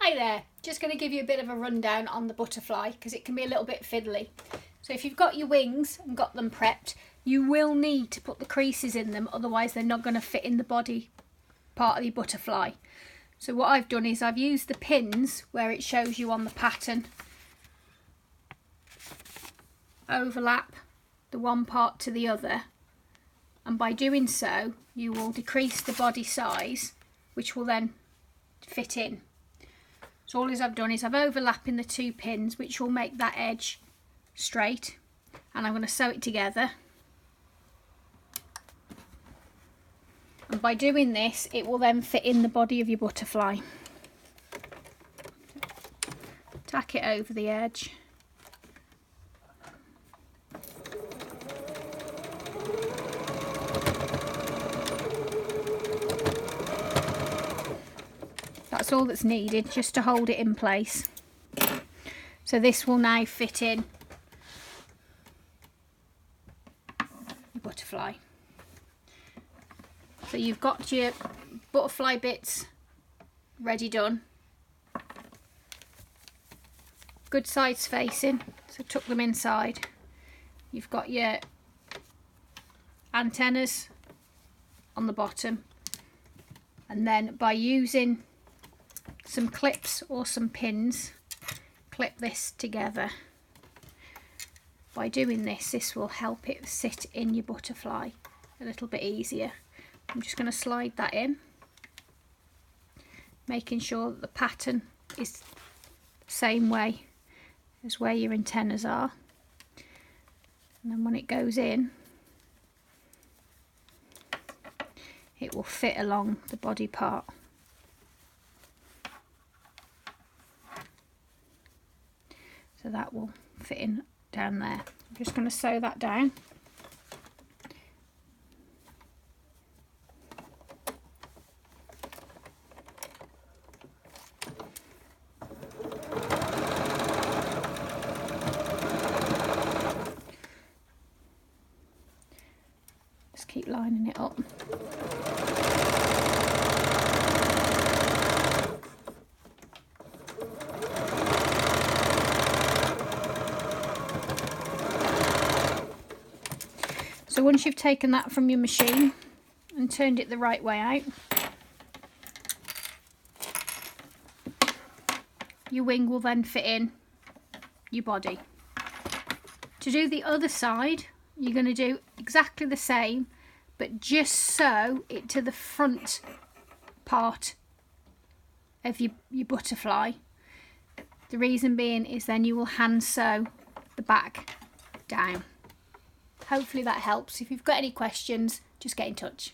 Hi there, just going to give you a bit of a rundown on the butterfly because it can be a little bit fiddly. So if you've got your wings and got them prepped, you will need to put the creases in them, otherwise they're not going to fit in the body part of the butterfly. So what I've done is I've used the pins where it shows you on the pattern, overlap the one part to the other, and by doing so you will decrease the body size, which will then fit in. So all I've done is I've overlapping the two pins, which will make that edge straight, and I'm going to sew it together. And by doing this, it will then fit in the body of your butterfly. Tack it over the edge. That's all that's needed, just to hold it in place. So this will now fit in the butterfly. So you've got your butterfly bits ready done. Good sides facing, so tuck them inside. You've got your antennas on the bottom, and then by using some clips or some pins, clip this together. By doing this, this will help it sit in your butterfly a little bit easier. I'm just going to slide that in, making sure that the pattern is the same way as where your antennas are, and then when it goes in, it will fit along the body part. So that will fit in down there. I'm just going to sew that down. Just keep lining it up. So once you've taken that from your machine and turned it the right way out, your wing will then fit in your body. To do the other side, you're going to do exactly the same, but just sew it to the front part of your butterfly. The reason being is then you will hand sew the back down. Hopefully that helps. If you've got any questions, just get in touch.